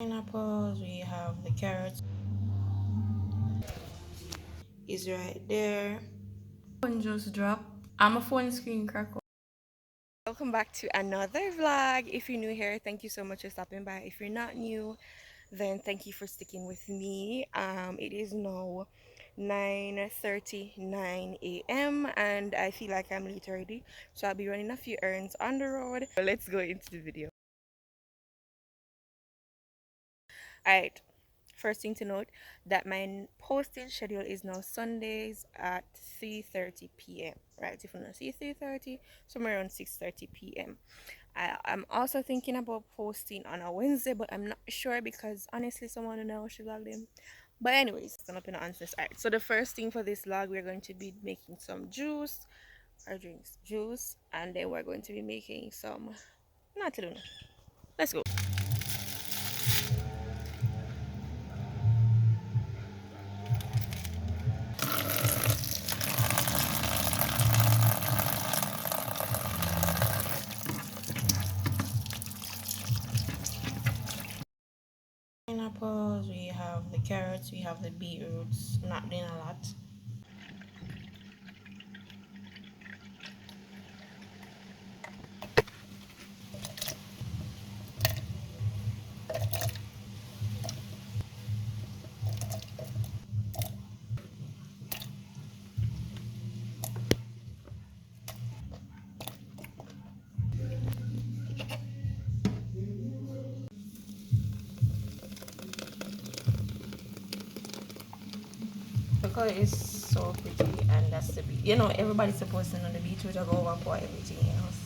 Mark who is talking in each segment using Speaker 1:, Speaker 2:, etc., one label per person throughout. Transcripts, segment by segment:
Speaker 1: Pineapples, we have the carrots is right there. Phone just dropped. I'm a phone screen cracker. Welcome back to another vlog. If you're new here, thank you so much for stopping by. If you're not new, then thank you for sticking with me. It is now 9:39 a.m. and I feel like I'm late already, so I'll be running a few errands on the road. Let's go into the video. Alright, first thing to note that my posting schedule is now Sundays at 3:30 p.m. Right, if you don't see 3:30, somewhere around 6:30 p.m. I'm also thinking about posting on a Wednesday, but I'm not sure because honestly, someone knows she logged in. But anyways, it's up in the answers. Alright, so the first thing for this vlog, we're going to be making some juice or drinks, juice, and then we're going to be making some not to do. Let's go. Pineapples, we have the carrots, we have the beetroots. I'm not doing a lot. The color is so pretty, and that's the you know, everybody's supposed to know the beetroot will go over everything else.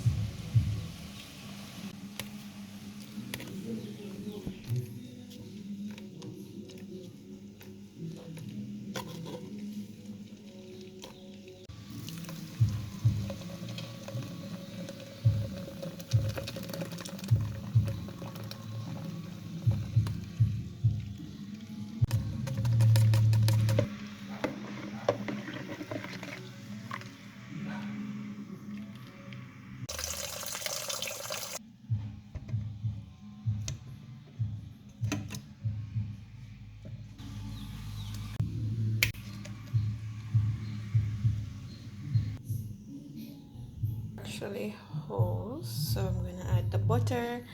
Speaker 1: Actually whole, so I'm gonna add the butter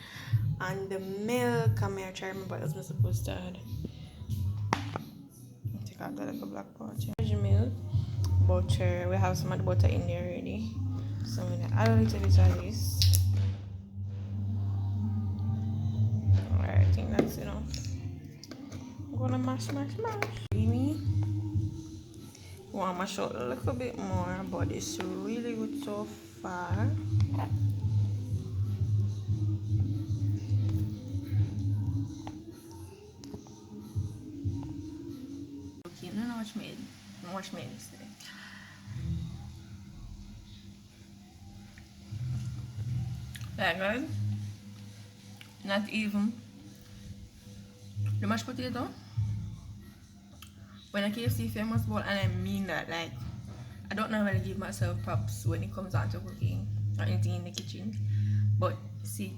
Speaker 1: and the milk. I'm gonna try to remember what else I'm supposed to add. Take out the little black part. Milk, butter. We have some of the butter in there already, so I'm gonna add a little bit of this. Alright, I think that's enough. I'm gonna mash, mash, mash. Creamy. Want to mash out a little bit more, but it's really good so far. Okay, no, watch me yesterday. That good. Not even the mashed potato. When I KFC famous bowl, and I mean that, like, I don't normally give myself props when it comes down to cooking or anything in the kitchen, but see,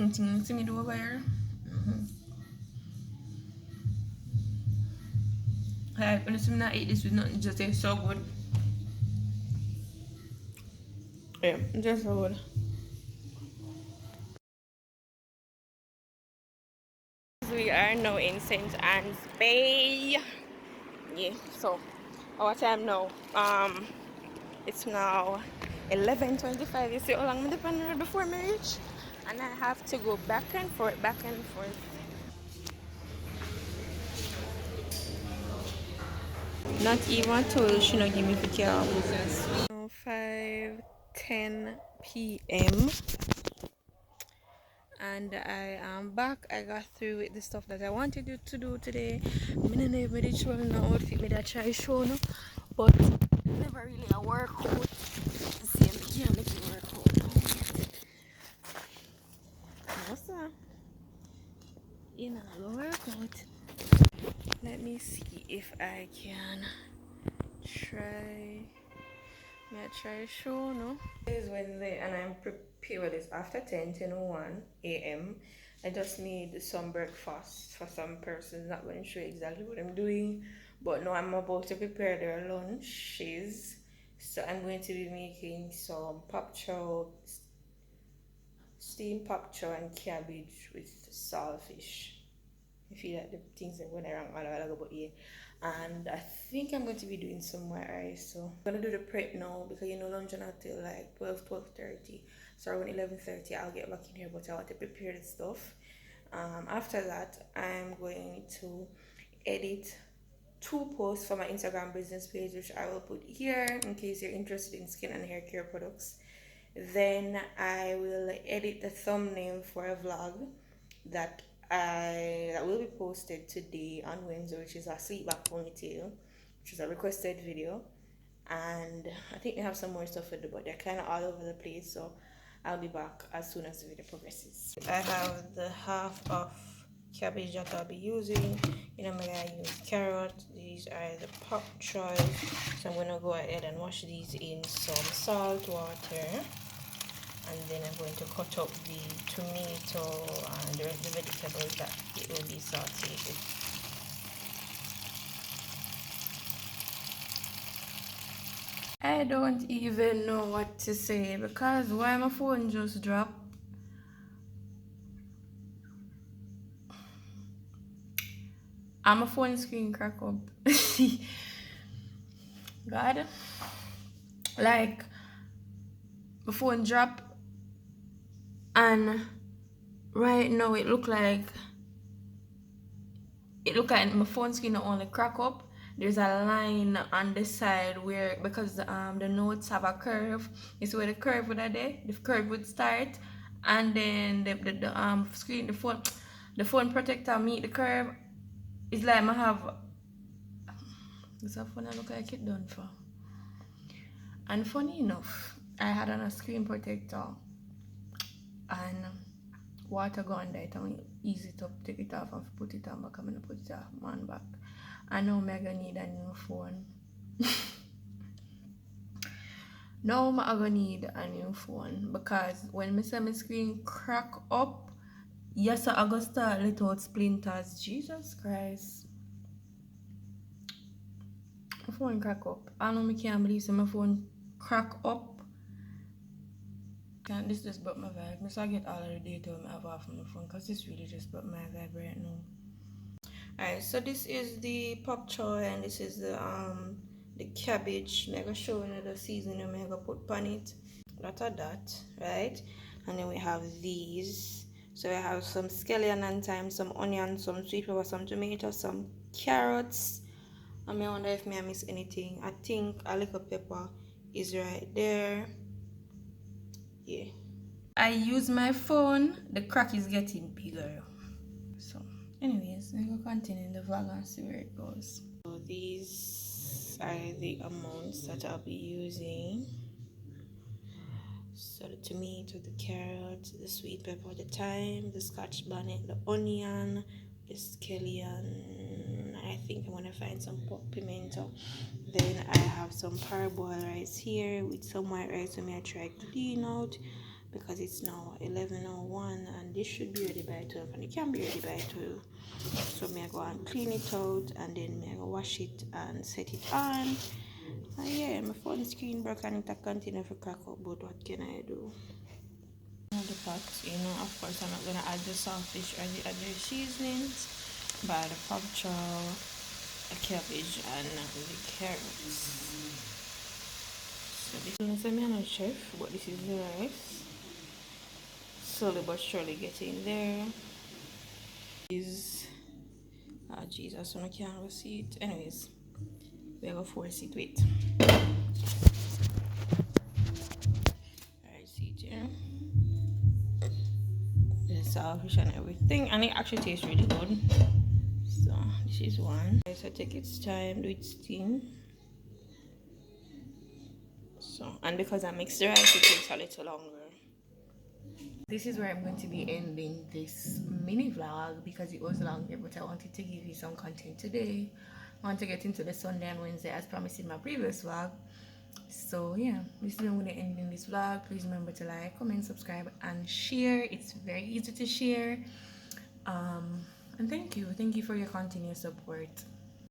Speaker 1: anything to me do over here. Like, when you see me not eat this with nothing, it just tastes so good. Yeah, just so good. We are now in St. Anne's Bay. Yeah, so our time now. It's now 11:25. You see how long I'm on the road before marriage, and I have to go back and forth, back and forth. Not even told she not give me the car. 5:10 p.m. and I am back. I got through with the stuff that I wanted to do today. I didn't even show no outfit. I try show no, but never really a workout. See, I can't make it work out. No, sir. You know, the workout. Let me see if I can try. May I try show no? It is Wednesday and I'm prepared. It's after 10:01 a.m. I just made some breakfast for some persons. Not going to show you exactly what I'm doing, but now I'm about to prepare their lunches. So I'm going to be making some pop chow, steamed pop chow and cabbage with saltfish. I feel like the things that went around all while ago, but yeah. And I think I'm going to be doing some white rice. So I'm gonna do the prep now because you know lunch not till like 12:30. So around 11:30 I'll get back in here, but I want to prepare the stuff. After that I'm going to edit two posts for my Instagram business page, which I will put here in case you're interested in skin and hair care products. Then I will edit the thumbnail for a vlog that that will be posted today on Wednesday, which is a sleep back ponytail, which is a requested video. And I think they have some more stuff to do, but they're kind of all over the place. So I'll be back as soon as the video progresses. I have the half of cabbage that I'll be using. You know, I use carrot. These are the pop choys. So I'm gonna go ahead and wash these in some salt water. And then I'm going to cut up the tomato and the rest of the vegetables that it will be sauteed with. I don't even know what to say because why my phone just dropped. And my phone screen crack up. God. Like my phone dropped and right now it look like my phone screen not only crack up. There's a line on the side where because the notes have a curve. You see where the curve would are there? The curve would start, and then the screen the phone protector meet the curve. It's like I have this a phone I look like it done for. And funny enough, I had on a screen protector and water go under it and ease it up, take it off and put it on back. I'm gonna put it on back. I know I'm gonna need a new phone. Now I'm gonna need a new phone because when I see my screen crack up, yes, I go start let out splinters. Jesus Christ. My phone crack up. I know I can't believe my phone crack up. And this just broke my vibe. So I get all of the data I have off my phone because this really just broke my vibe right now. Alright, so this is the pop choy and this is the cabbage. I'm gonna show you the seasoning I'm gonna put on it. That, right? And then we have these. So I have some scallion and thyme, some onion, some sweet pepper, some tomato, some carrots. I wonder if I miss anything. I think a little pepper is right there. Yeah. I use my phone. The crack is getting bigger. So, anyways, I'm gonna continue the vlog and see where it goes. So these are the amounts that I'll be using. So the tomato, the carrot, the sweet pepper, the thyme, the scotch bonnet, the onion, the scallion. I think I'm gonna find some pimento. Then I have some parboiled rice here with some white rice. So I try clean out because it's now 11:01 and this should be ready by 12 and it can be ready by 12. So I go and clean it out and then I go wash it and set it on. And yeah, my phone screen broke and it continue to crack up, but what can I do? The pot, you know, of course I'm not gonna add the saltfish or the other seasonings, but the pop chow, the cabbage and the carrots. So this is I'm not a chef, but this is the rice. Slowly but surely getting there. Is Jesus, I can't see it. Anyways, we have a force it with. Alright, see it here. The saltfish and everything, and it actually tastes really good. So this is one. So take its time, do its thing. So, and because I mix the rice, it takes a little longer. This is where I'm going to be ending this mini vlog because it was longer, but I wanted to give you some content today. I want to get into the Sunday and Wednesday as promised in my previous vlog. So yeah, this is when we're ending this vlog. Please remember to like, comment, subscribe, and share. It's very easy to share. And thank you for your continued support.